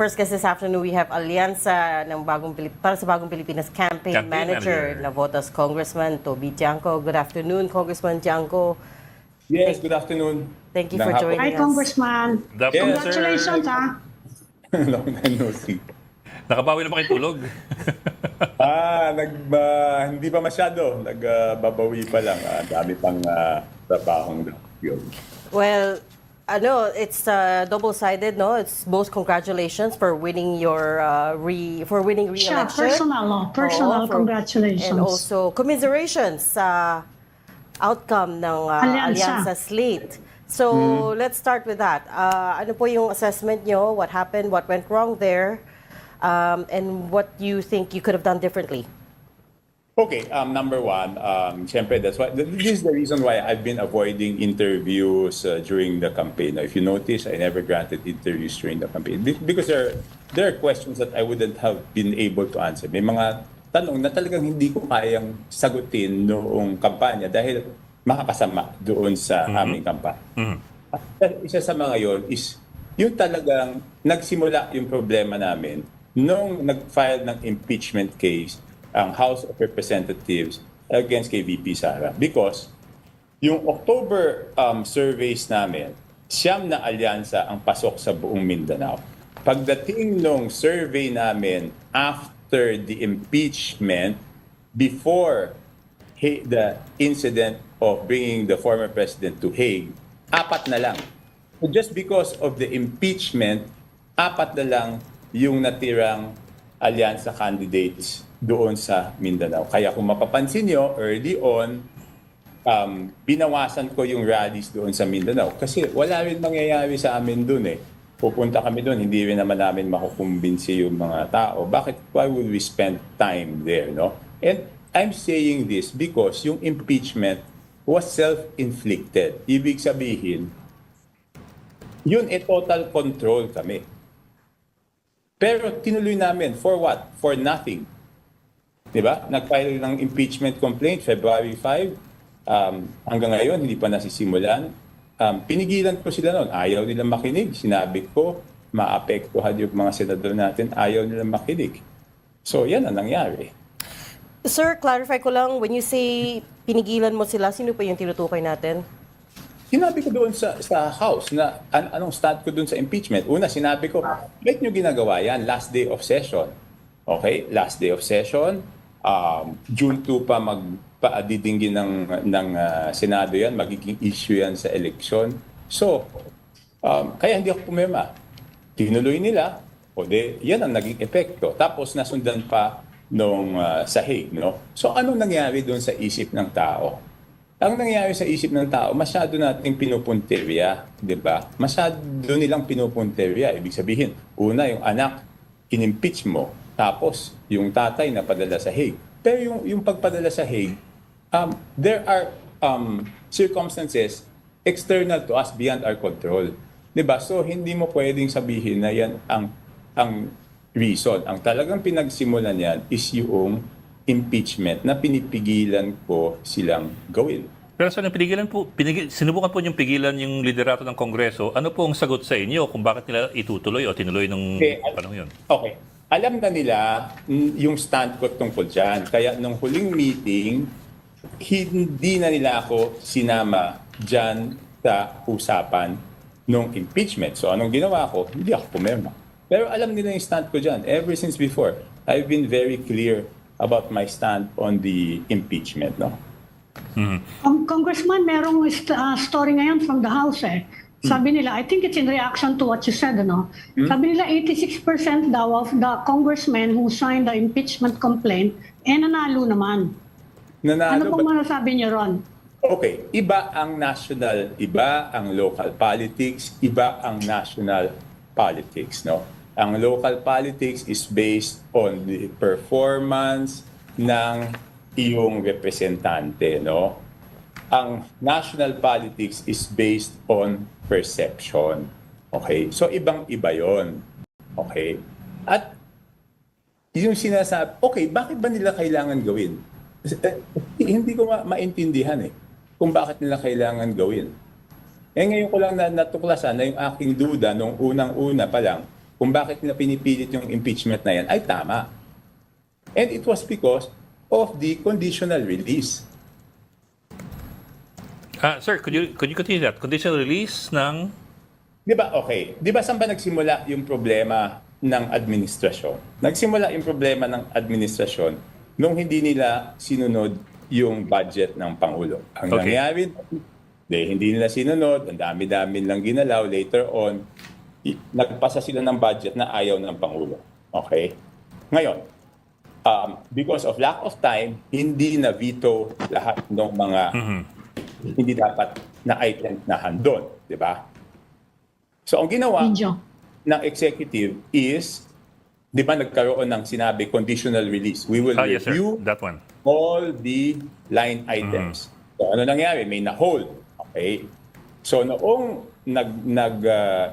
first guest this afternoon, we have Alianza ng para sa Bagong Pilipinas Campaign Manager na Votas Congressman Toby Tiangco. Good afternoon, Congressman Tiangco. Yes, good afternoon. Thank you for joining us. Hi, Congressman. Yes, Congratulations, ha? Long time no see. Nakabawi na ba kayong tulog? Hindi pa masyado. Nagbabawi pa lang. Dami pang trabahong yun. Well, it's double-sided, no? It's both congratulations for winning your re-election. Siya, personal congratulations. And also commiserations sa outcome ng Alianza slate. So, let's start with that. Ano po yung assessment nyo? What happened? What went wrong there? And what you think you could have done differently? Okay, number one, syempre, this is the reason why I've been avoiding interviews during the campaign. Now, if you notice, I never granted interviews during the campaign because there are questions that I wouldn't have been able to answer. May mga tanong na talagang hindi ko kayang sagutin noong kampanya dahil makakasama doon sa aming kampanya. Isa sa mga yon is yung talagang nagsimula yung problema namin nung nag-file ng impeachment case ang House of Representatives against kay VP Sara. Because yung October surveys namin, 9 na alyansa ang pasok sa buong Mindanao. Pagdating nung survey namin after the impeachment, before the incident of bringing the former president to Hague, 4 na lang. So just because of the impeachment, 4 na lang yung natirang alyansa candidates doon sa Mindanao. Kaya kung mapapansin nyo, early on, binawasan ko yung rallies doon sa Mindanao. Kasi wala rin mangyayari sa amin doon eh. Pupunta kami doon, hindi rin naman namin makukumbinsi yung mga tao. Why would we spend time there, no? And I'm saying this because yung impeachment was self-inflicted. Ibig sabihin, yun total control kami. Pero tinuloy namin, for what? For nothing. Diba? Nag-file ng impeachment complaint February 5. Hanggang ngayon, hindi pa nasisimulan. Pinigilan ko sila noon. Ayaw nilang makinig. Sinabi ko, maapektuhan yung mga senador natin. Ayaw nilang makinig. So, yan ang nangyari. Sir, clarify ko lang, when you say pinigilan mo sila, sino pa yung tinutukoy natin? Sinabi ko doon sa House na anong stand ko doon sa impeachment. Una, sinabi ko, bakit nyo ginagawa yan? Last day of session. Okay? Last day of session. June 2 pa magpaadidinggin ng Senado yan. Magiging issue yan sa election. So, kaya hindi ako pumirma. Tinuloy nila. O yan ang naging epekto. Tapos nasundan pa nung sa Hague. No? So, anong nangyari doon sa isip ng tao? Ang nangyayari sa isip ng tao, masyado nating pinupunterya, di ba? Masyado nilang pinupunterya. Ibig sabihin, una, yung anak, inimpeach mo, tapos yung tatay na padala sa Hague. Pero yung pagpadala sa Hague, there are circumstances external to us, beyond our control. Di ba? So, hindi mo pwedeng sabihin na yan ang reason. Ang talagang pinagsimulan yan is yung impeachment na pinipigilan ko silang gawin. Pero sa pinigilan po, sinubukan po yung pigilan yung liderato ng Kongreso. Ano po ang sagot sa inyo kung bakit nila itutuloy o tinuloy nung panahon yun? Okay. Alam na nila yung stand ko tungkol dyan. Kaya nung huling meeting, hindi na nila ako sinama dyan sa usapan nung impeachment. So anong ginawa ko? Hindi ako pumirma. Pero alam nila yung stand ko dyan. Ever since before, I've been very clear about my stand on the impeachment, no? Congressman, merong story ngayon from the House eh. Sabi nila, I think it's in reaction to what you said, ano? Sabi nila 86% daw of the congressmen who signed the impeachment complaint nanalo naman. Ano pong masasabi niyo ron? Okay, iba ang national, iba ang local politics, iba ang national politics, no? Ang local politics is based on the performance ng iyong representante, no? Ang national politics is based on perception. Okay? So, ibang-iba yon. Okay? At yung sinasabi, okay, bakit ba nila kailangan gawin? Hindi ko maintindihan kung bakit nila kailangan gawin. Ngayon ko lang natuklasan na yung aking duda nung unang-una pa lang, kung bakit nila pinipilit yung impeachment na yan ay tama. And it was because of the conditional release. Sir, could you continue that? Conditional release ng... Di ba, okay. Di ba saan ba nagsimula yung problema ng administrasyon? Nagsimula yung problema ng administrasyon nung hindi nila sinunod yung budget ng Pangulo. Ang Okay. nangyari, hindi nila sinunod, ang dami-dami lang ginalaw. Later on, nagpasa sila ng budget na ayaw ng Pangulo. Okay? Ngayon, because of lack of time, hindi na veto lahat ng mga hindi dapat na items na handon. Di ba? So, ang ginawa Video. ng executive is, di ba nagkaroon ng sinabi conditional release. We will Yes, sir. review That one. all the line items. So ano nangyari? May na-hold. Okay? So noong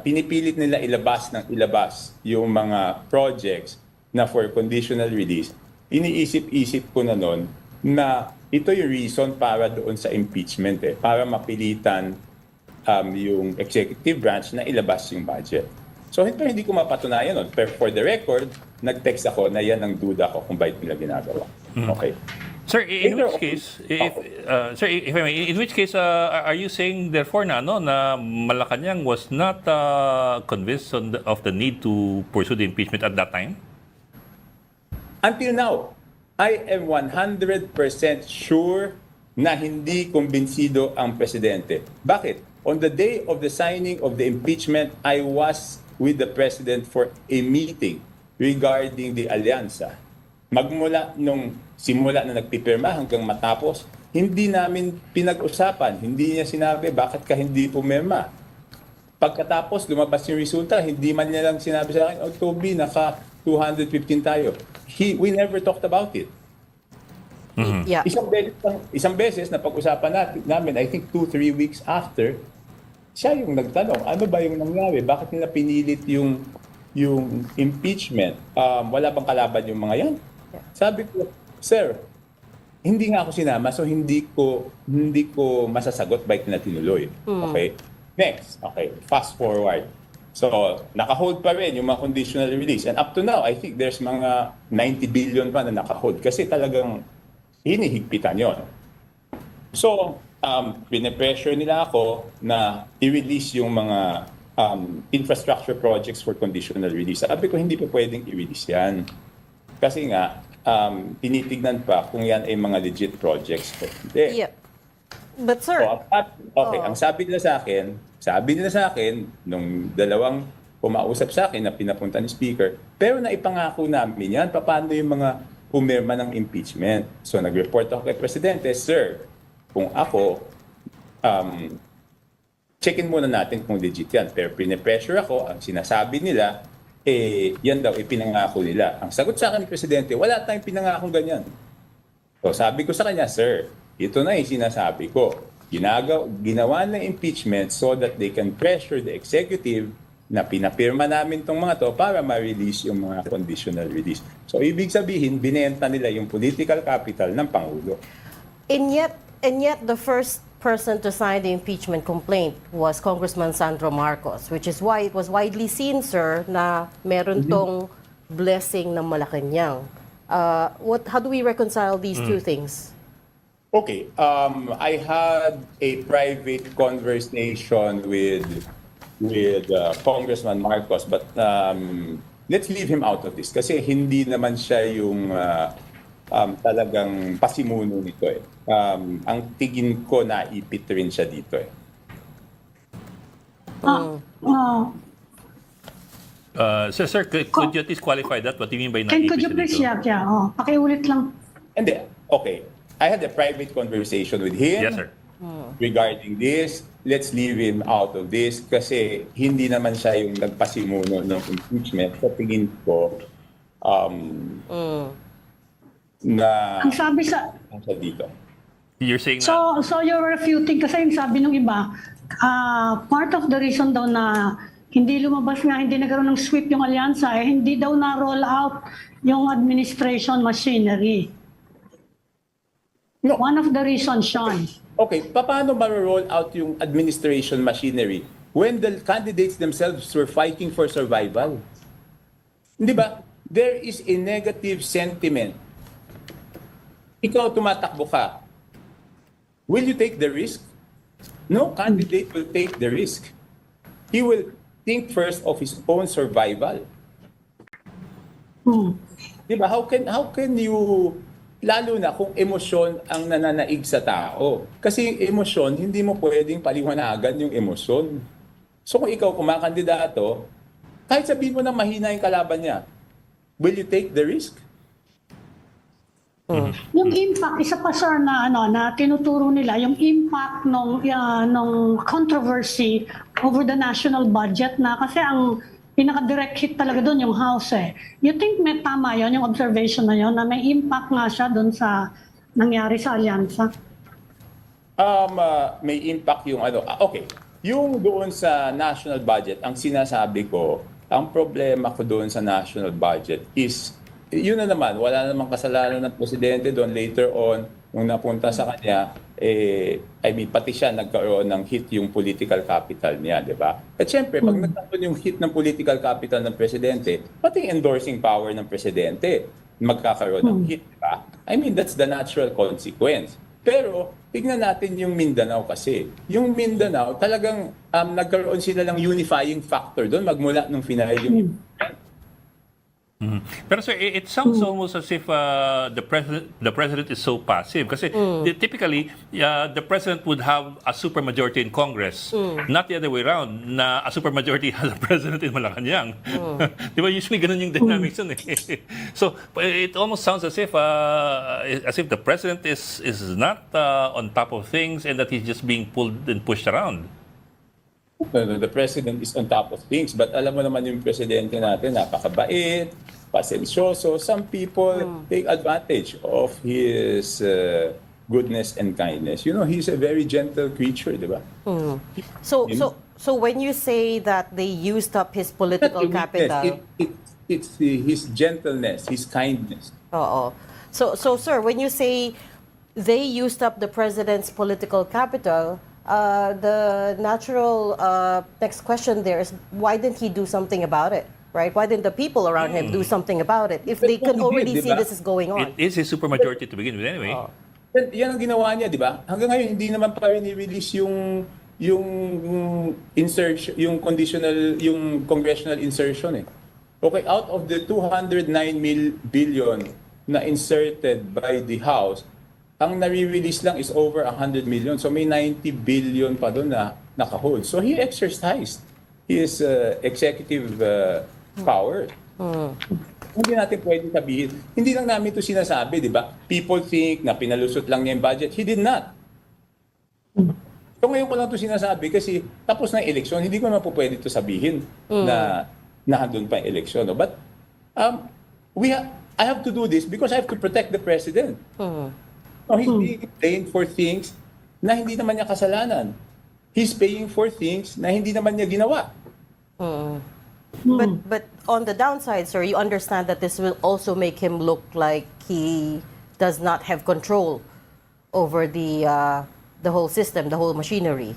pinipilit nila ilabas yung mga projects na for conditional release, iniisip-isip ko na noon na ito yung reason para doon sa impeachment para mapilitan yung executive branch na ilabas yung budget. So hindi ko mapatunayan nun. Pero for the record, nag-text ako na yan ang duda ko kung bakit nila ginagawa. Okay. Sir, in which case, if I may, in which case, are you saying therefore na Malacanang was not convinced of the need to pursue the impeachment at that time? Until now, I am 100% sure na hindi kumbinsido ang presidente. Bakit? On the day of the signing of the impeachment, I was with the president for a meeting regarding the alyansa. Magmula nung simula na nagpipirma hanggang matapos, hindi namin pinag-usapan. Hindi niya sinabi, bakit ka hindi pumirma? Pagkatapos, lumabas yung resulta, hindi man niya lang sinabi sa akin, Toby, naka 215 tayo. We never talked about it. Yeah. Isang beses na pag-usapan namin, I think 2-3 weeks after, siya yung nagtanong, ano ba yung nangyari? Bakit nila pinilit yung impeachment? Wala bang kalaban yung mga yan? Sabi ko, sir, hindi nga ako sinama, so hindi ko masasagot bakit na tinuloy. Okay? Next, okay, fast forward. So, naka-hold pa rin yung mga conditional release. And up to now, I think there's mga 90 billion pa na naka-hold kasi talagang hinihigpitan yon. So, pinipressure nila ako na i-release yung mga infrastructure projects for conditional release. Sabi ko, hindi pa pwedeng i-release yan. Kasi nga, tinitignan pa kung yan ay mga legit projects. Hindi. Yeah. But sir, Ang sabi nila sa akin, nung dalawang pumausap sa akin na pinapunta ni Speaker, pero naipangako namin yan, paano yung mga pumirma ng impeachment. So nag-report ako kay Presidente, sir, kung ako, checkin muna natin kung legit yan. Pero pinipressure ako, ang sinasabi nila, yan daw, ipinangako nila. Ang sagot sa akin ni Presidente, wala tayong pinangakong ganyan. So sabi ko sa kanya, sir, ito na yung sinasabi ko. Ginawa na impeachment so that they can pressure the executive na pinapirma namin tong mga to para ma-release yung mga conditional release. So ibig sabihin, binenta nila yung political capital ng Pangulo. and yet the first person to sign the impeachment complaint was Congressman Sandro Marcos, which is why it was widely seen, sir, na meron tong blessing ng Malacanang. How do we reconcile these two things? Okay, I had a private conversation with Congressman Marcos, but let's leave him out of this kasi hindi naman siya yung talagang pasimuno nito ang tingin ko naipit rin siya dito Sir, could you at least qualify that? What do you mean by Ken, naipit could you siya please dito? pakiulit lang. Hindi, okay. I had a private conversation with him Yes, sir. regarding this. Let's leave him out of this kasi hindi naman siya yung nagpasimuno ng impeachment. Sa tingin ko, na Ang sabi sa... siya dito. You're saying na... So you're refuting kasi yung sabi ng iba, part of the reason daw na hindi lumabas nga, hindi nagkaroon ng sweep yung alyansa, hindi daw na-roll out yung administration machinery. No. One of the reasons, Sean. Okay, paano ma-roll out yung administration machinery when the candidates themselves were fighting for survival? Di ba? There is a negative sentiment. Ikaw tumatakbo ka. Will you take the risk? No candidate will take the risk. He will think first of his own survival. Di ba? How can you, lalo na kung emosyon ang nananaig sa tao. Kasi yung emosyon, hindi mo pwedeng paliwanagan yung emosyon. So kung ikaw kumakandidato, kahit sabihin mo na mahina yung kalaban niya, will you take the risk? Yung impact, isa pa sir na tinuturo nila, yung impact nung controversy over the national budget na kasi ang pinaka-direct hit talaga doon yung House eh. You think may tama yon yung observation na yon na may impact nga siya doon sa nangyari sa alyansa? May impact yung okay. Yung doon sa national budget, ang sinasabi ko, ang problema ko doon sa national budget is yun na naman, wala namang kasalanan ng presidente doon later on, nung napunta sa kanya, pati siya nagkaroon ng hit yung political capital niya, di ba? At syempre, pag nagkaroon yung hit ng political capital ng presidente, pati yung endorsing power ng presidente, magkakaroon ng hit, di ba? That's the natural consequence. Pero, tignan natin yung Mindanao kasi. Yung Mindanao, talagang nagkaroon sila ng unifying factor doon, magmula nung final yung Pero sir, it sounds almost as if the president is so passive. Kasi typically, the president would have a supermajority in Congress, not the other way around, na a supermajority has a president in Malacanang. Di ba? Usually ganun yung dynamics yun eh. So it almost sounds as if the president is not on top of things and that he's just being pulled and pushed around. The president is on top of things, but alam mo naman yung presidente natin, napakabait, pasensyoso. Some people take advantage of his goodness and kindness. You know, he's a very gentle creature, di ba? So when you say that they used up his political capital, It's his gentleness, his kindness. oo. So sir, when you say they used up the president's political capital, the natural next question there is why didn't he do something about it? Right? Why didn't the people around him do something about it? If they But can he already did, see diba? this is going on. It is his supermajority to begin with anyway. Yan ang ginawa niya, di ba? Hanggang ngayon, hindi naman pa rin i-release yung insertion, yung conditional, yung congressional insertion eh. Okay, out of the 209 billion na inserted by the House, ang nare-release lang is over 100 million. So may 90 billion pa doon na nakahold. So he exercised his executive power. Hindi natin pwedeng sabihin. Hindi lang namin ito sinasabi, di ba? People think na pinalusot lang niya yung budget. He did not. So ngayon ko lang ito sinasabi kasi tapos na yung eleksyon, hindi ko naman po pwede ito sabihin na nandun pa yung eleksyon. No? But I have to do this because I have to protect the president. No, he's being blamed for things na hindi naman niya kasalanan. He's paying for things na hindi naman niya ginawa. But on the downside, sir, you understand that this will also make him look like he does not have control over the whole system, the whole machinery.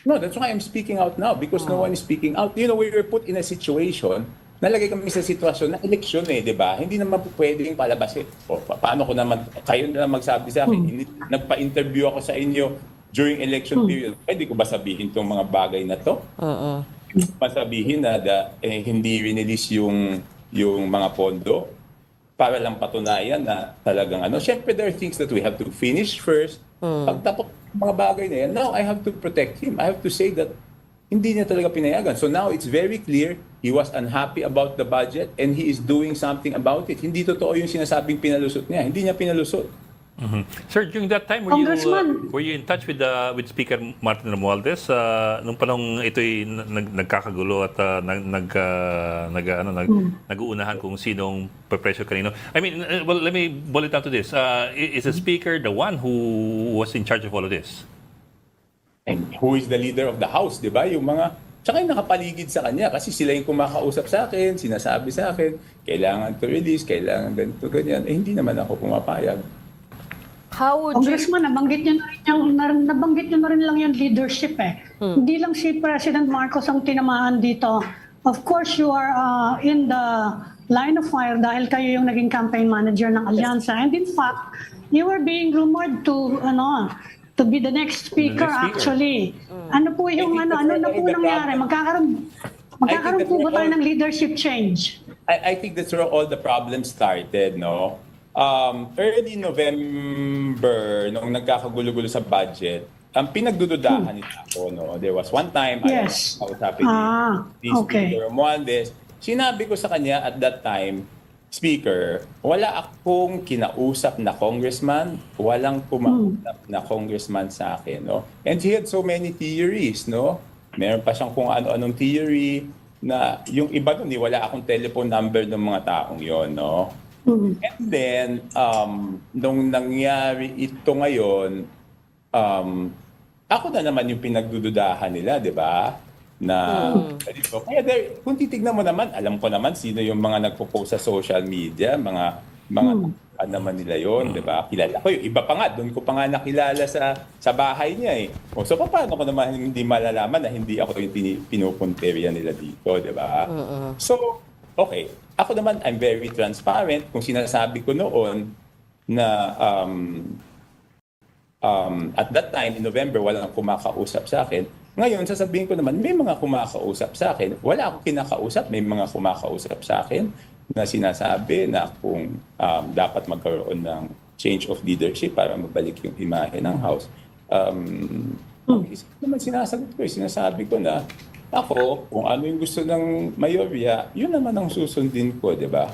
No, that's why I'm speaking out now because no one is speaking out. You know, we were put in a situation, nalagay kami sa sitwasyon na eleksyon eh, di ba? Hindi naman po pwedeng palabasin. O, paano ko naman, kayo na lang magsabi sa akin, nagpa-interview ako sa inyo during election period. Pwede ko ba sabihin itong mga bagay na to? Masabihin na hindi release yung mga pondo para lang patunayan na talagang ano. Siyempre, there are things that we have to finish first. Pagtapos mga bagay na yan, now I have to protect him. I have to say that hindi niya talaga pinayagan. So now it's very clear he was unhappy about the budget and he is doing something about it. Hindi totoo yung sinasabing pinalusot niya. Hindi niya pinalusot. Sir, during that time, were you in touch with Speaker Martin Romualdez nung panong ito'y nagkakagulo at nag-uunahan kung sinong pe-pressure kanino? I mean, well, let me boil it down to this. Is the Speaker the one who was in charge of all of this? And who is the leader of the House, di ba? Yung mga, tsaka yung nakapaligid sa kanya kasi sila yung kumakausap sa akin, sinasabi sa akin, kailangan to release, kailangan ganito, ganyan. Eh, hindi naman ako pumapayag. How would you... Congressman, nabanggit nyo na rin lang yung leadership eh. Hindi lang si President Marcos ang tinamaan dito. Of course, you are in the line of fire dahil kayo yung naging campaign manager ng Alyansa. And in fact, you were being rumored to be the next speaker, actually. Ano po yung ano na po nangyari? Magkakaroon po ba tayo ng leadership change? I think that's where all the problems started, no? Early November, noong nagkakagulo-gulo sa budget, ang pinagdududahan nila ako, no? There was one time, Yes. I was happy Speaker Romualdez. Sinabi ko sa kanya at that time, Speaker, wala akong kinausap na congressman, walang kumausap na congressman sa akin, no? And he had so many theories, no? Meron pa siyang kung ano-anong theory na yung iba doon, wala akong telephone number ng mga taong yon, no? And then, nung nangyari ito ngayon, ako na naman yung pinagdududahan nila, di ba? Na, kaya kung titignan mo naman, alam ko naman sino yung mga nagpo-post sa social media, mga naman nila yon, di ba? Kilala ko yung iba pa nga, doon ko pa nga nakilala sa bahay niya eh. So paano ko naman hindi malalaman na hindi ako yung pinupunteriya nila dito, di ba? So, okay. Ako naman, I'm very transparent kung sinasabi ko noon na at that time, in November, walang kumakausap sa akin. Ngayon, sasabihin ko naman, may mga kumakausap sa akin. Wala akong kinakausap, may mga kumakausap sa akin na sinasabi na kung dapat magkaroon ng change of leadership para mabalik yung imahe ng House. Naman sinasabi ko na ako, kung ano yung gusto ng mayorya, yun naman ang susundin ko, di ba?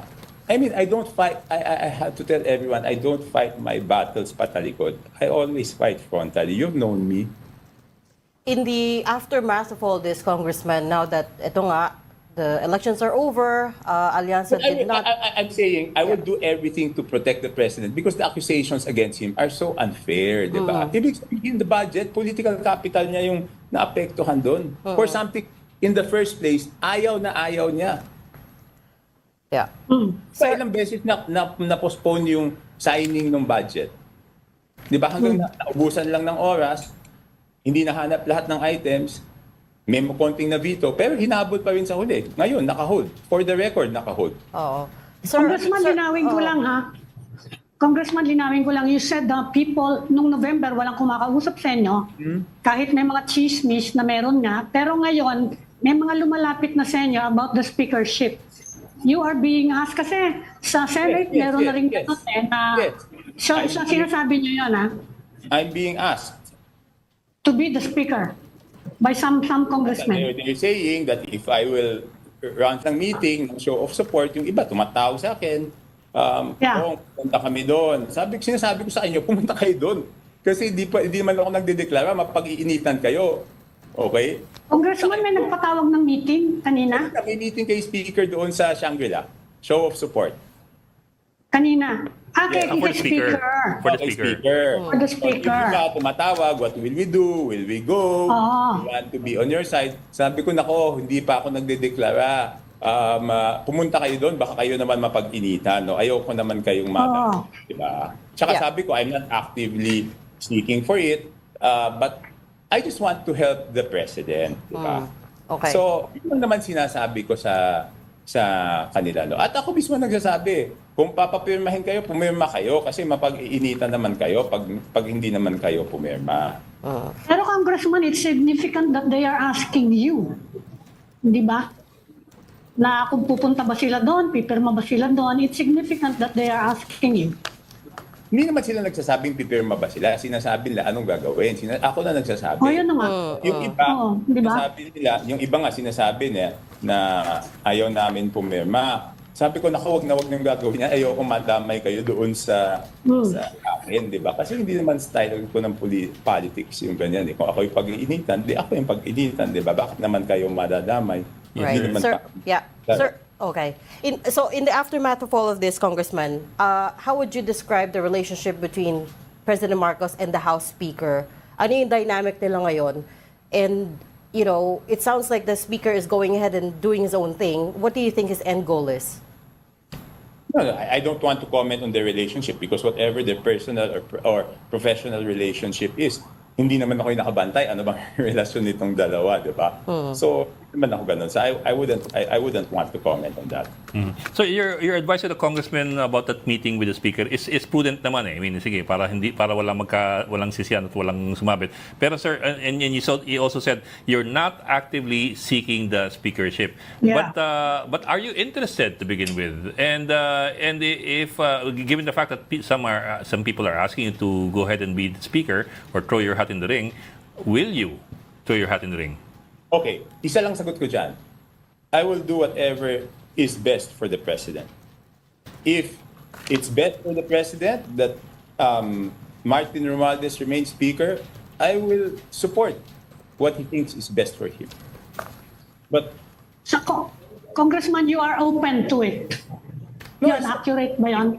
I mean, I don't fight, I have to tell everyone, I don't fight my battles patalikod. I always fight frontally. You've known me. In the aftermath of all this, Congressman, now that the elections are over, Alyansa did not... I'm saying, I will do everything to protect the president because the accusations against him are so unfair, di ba? Ibig sabihin, the budget, political capital niya yung naapektuhan doon. For something, in the first place, ayaw niya. Yeah. So, ilang beses na-postpone yung signing ng budget. Di ba? Hanggang naubusan lang ng oras, hindi nahanap lahat ng items, may konting na veto, pero hinabol pa rin sa huli. Ngayon, naka-hold. For the record, naka-hold. Oo. Congressman, linawin ko lang ha. Congressman, linawin ko lang. You said the people, nung November, walang kumakausap sa inyo. Kahit may mga chismis na meron nga. Pero ngayon, may mga lumalapit na sa inyo about the speakership. You are being asked kasi sa Senate, meron na rin ganun na... So, sinasabi niyo yun ha? I'm being asked. To be the speaker by some congressmen. They're saying that if I will run ng meeting, show of support, yung iba tumatawag sa akin, pumunta kami doon. Sinasabi ko sa inyo, pumunta kayo doon. Kasi hindi naman ako nagdedeklara, mapag-iinitan kayo. Okay? Congressman, may nagpatawag ng meeting kanina? May meeting kay Speaker doon sa Shangri-La. Show of support. Kanina? Okay, For the speaker. For the Okay, speaker. For the speaker. Yung iba tumatawag, what will we do? Will we go? We want to be on your side. Sabi ko, nako, hindi pa ako nagdedeklara. Pumunta kayo doon, baka kayo naman mapag-initan. No? Ayoko naman kayong mata. Diba? Tsaka sabi ko, I'm not actively seeking for it. But I just want to help the president. Diba? Okay. So, yun naman sinasabi ko sa kanila. No? At ako mismo nagsasabi, kung papapirmahin kayo, pumirma kayo kasi mapag-iinitan naman kayo pag hindi naman kayo pumirma. Pero Congressman, it's significant that they are asking you. Di ba? Na kung pupunta ba sila doon, pipirma ba sila doon, it's significant that they are asking you. Hindi naman sila nagsasabing pipirma ba sila. Sinasabi nila anong gagawin. Ako na nagsasabi. Yun na nga. Yung iba, diba? yung iba nga sinasabi niya na ayaw namin pumirma. Sabi ko, wag na wag nang gagawin niya. Ayoko madamay kayo doon sa akin, di ba? Kasi hindi naman style ko ng politics yung ganyan. Eh. Kung ako yung pag-iinitan, ako yung pag-iinitan, di ba? Bakit naman kayo madadamay? Right. Hindi naman Sir, okay. So in the aftermath of all of this, Congressman, how would you describe the relationship between President Marcos and the House Speaker? Ano yung dynamic nila ngayon? And, you know, it sounds like the Speaker is going ahead and doing his own thing. What do you think his end goal is? No, I don't want to comment on their relationship because whatever their personal or professional relationship is, hindi naman ako yung nakabantay. Ano bang relasyon nitong dalawa, di ba? So, naman ako ganun. So I wouldn't want to comment on that. So your advice to the congressman about that meeting with the speaker is prudent naman eh. I mean, sige, para walang sisiyan at walang sumabit. Pero sir, and you also said you're not actively seeking the speakership. Yeah. But are you interested to begin with? And if given the fact that some people are asking you to go ahead and be the speaker or throw your hat in the ring, will you throw your hat in the ring? Okay, isa lang sagot ko dyan. I will do whatever is best for the president. If it's best for the president that Martin Romualdez remains speaker, I will support what he thinks is best for him. But Sa Congressman, you are open to it. No, Yan, accurate ba yan?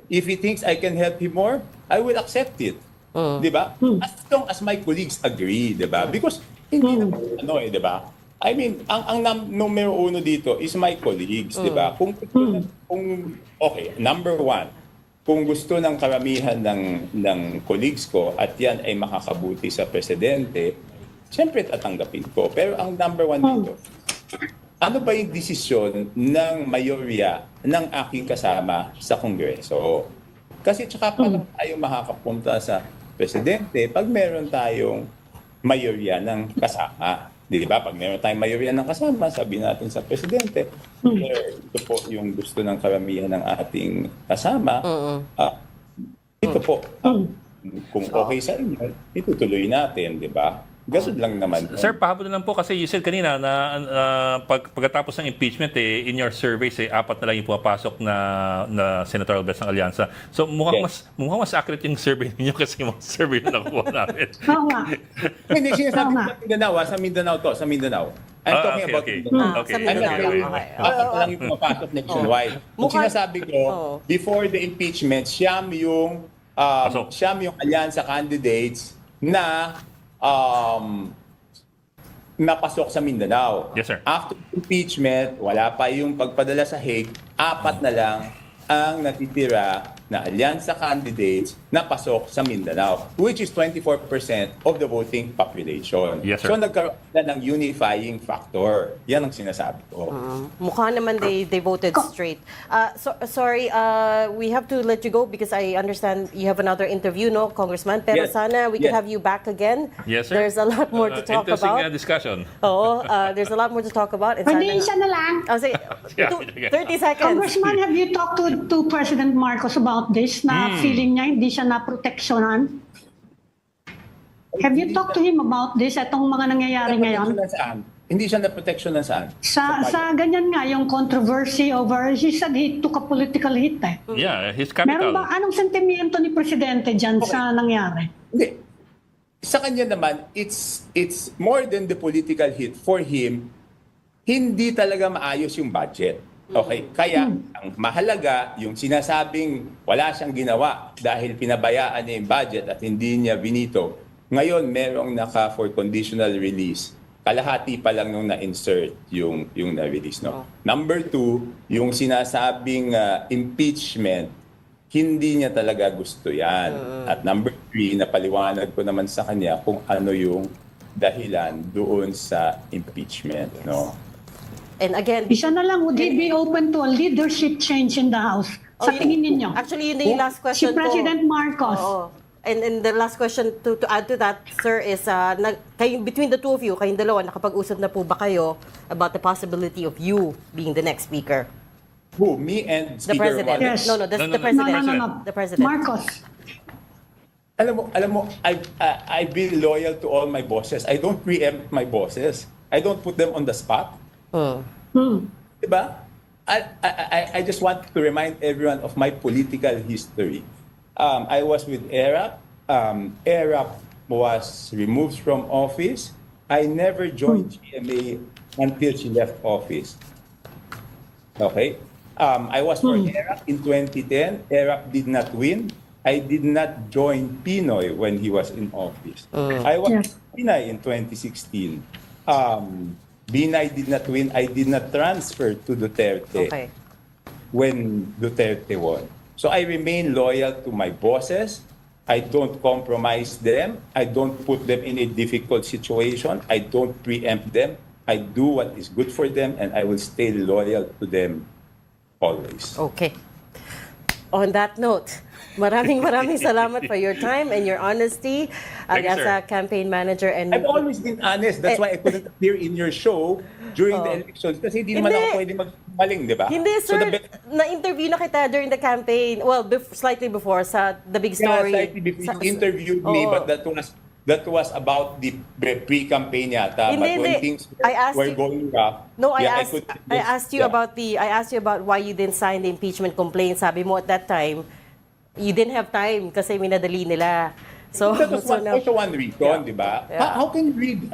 if he thinks I can help him more, I will accept it. Di ba? As long as my colleagues agree, di ba? Because hindi naman, di ba? I mean, ang numero uno dito is my colleagues, di ba? Okay, number one, kung gusto ng karamihan ng colleagues ko at yan ay makakabuti sa presidente, siyempre tatanggapin ko. Pero ang number one dito, ano ba yung desisyon ng mayorya ng aking kasama sa Kongreso? Kasi tsaka pa lang tayo makakapunta sa presidente pag meron tayong mayorya ng kasama. Di ba? Pag meron tayong mayorya ng kasama, sabi natin sa presidente, ito po yung gusto ng karamihan ng ating kasama. Ito po, kung okay sa inyo, itutuloy natin, di ba? Ganun lang naman. Sir, pahabol na lang po kasi you said kanina na pagkatapos ng impeachment in your surveys apat na lang yung pumapasok na senatorial best ng alyansa. So mukhang mas accurate yung survey niyo kasi yung mga survey na nakuha namin. Oo nga. Hindi, sinasabi ko sa Mindanao, sa Mindanao to, sa Mindanao. I'm talking about Mindanao. Sa Mindanao. Okay. Apat na lang yung pumapasok nationwide. Kung sinasabi ko, before the impeachment, siyam yung alyansa candidates na napasok sa Mindanao. Yes, sir. After impeachment, wala pa yung pagpadala sa Hague, apat na lang ang natitira na alyansa candidates na pasok sa Mindanao, which is 24% of the voting population. Yes, sir. So nagkaroon na ng unifying factor. Yan ang sinasabi ko. Mukha naman they voted straight. Sorry, we have to let you go because I understand you have another interview, no, Congressman? Pero Yes. sana we can Yes. have you back again. Yes, sir. There's a lot more to talk Interesting about. discussion. Oo, there's a lot more to talk about. And Pwede sana- isa na lang. Oh, sige, Yeah, 30 seconds. Congressman, have you talked to President Marcos about this na feeling niya hindi siya naproteksyonan? Have you talked to him about this, itong mga nangyayari ngayon? Saan? Hindi siya na-protection na saan? Sa ganyan nga, yung controversy over, he said he took a political hit eh. Yeah, his Meron capital. ba, anong sentimiento ni Presidente dyan sa nangyari? Hindi. Sa kanya naman, it's more than the political hit. For him, hindi talaga maayos yung budget. Okay? Kaya, ang mahalaga, yung sinasabing wala siyang ginawa dahil pinabayaan niya yung budget at hindi niya binito. Ngayon, merong for conditional release. Kalahati pa lang nung na-insert yung na-release. No? Number two, yung sinasabing impeachment, hindi niya talaga gusto yan. At number three, napaliwanag ko naman sa kanya kung ano yung dahilan doon sa impeachment. Yes. No? And again, Isa na lang, would he be open to a leadership change in the House? Sa tingin ninyo? Actually, yun na yung last Si question ko. President Marcos. Oo. And the last question to add to that, sir, is between the two of you, kayong dalawa, nakapag-usap na po ba kayo about the possibility of you being the next speaker? Who? Me and The Speaker president. Yes. No, No, the no, president. No. The president. Marcos. Alam mo, I've been loyal to all my bosses. I don't preempt my bosses. I don't put them on the spot. Diba? I just want to remind everyone of my political history. I was with ERAP. ERAP was removed from office. I never joined GMA until she left office. Okay? I was for ERAP in 2010. ERAP did not win. I did not join Pinoy when he was in office. I was Yes. Pinay in 2016. Binay did not win. I did not transfer to Duterte Okay. when Duterte won. So I remain loyal to my bosses. I don't compromise them. I don't put them in a difficult situation. I don't preempt them. I do what is good for them, and I will stay loyal to them always. Okay. On that note, maraming salamat for your time and your honesty Thank you, as a sir. campaign manager. And I've always been honest. That's why I couldn't appear in your show during the elections kasi hindi naman Hindi. ako pwede magmaling, di ba? Hindi, So sir. the best- Na-interview na kita during the campaign. Well, slightly before sa The Big Yeah, Story. slightly before you interviewed me, Oo. but that was about the pre-campaign yata. Hindi, But when hindi. things I asked were you- going rough, No, I yeah, asked you about why you didn't sign the impeachment complaint. Sabi mo at that time, you didn't have time kasi minadali nila. So, That was now- also one reason, di ba? Yeah. How can you read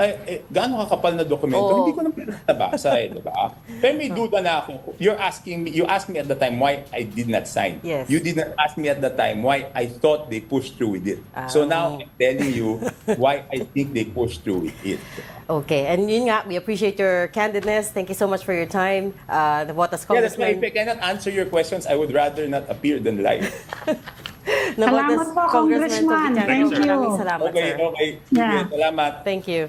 gaano kakapal na dokumento? Oo. Hindi ko naman nabasa di ba? Pero may duda na ako. You asked me at the time why I did not sign. Yes. You did not ask me at the time why I thought they pushed through with it. So now I'm telling you why I think they pushed through with it. Okay, and yun nga, we appreciate your candidness. Thank you so much for your time. The Botas Yeah, that's why Congressman. if I cannot answer your questions, I would rather not appear than lie. The Salamat Botas po, Congressman Congressman. Tobitano. Thank you. Maraming salamat, Okay, sir. okay. Yeah. Sige, salamat. Thank you.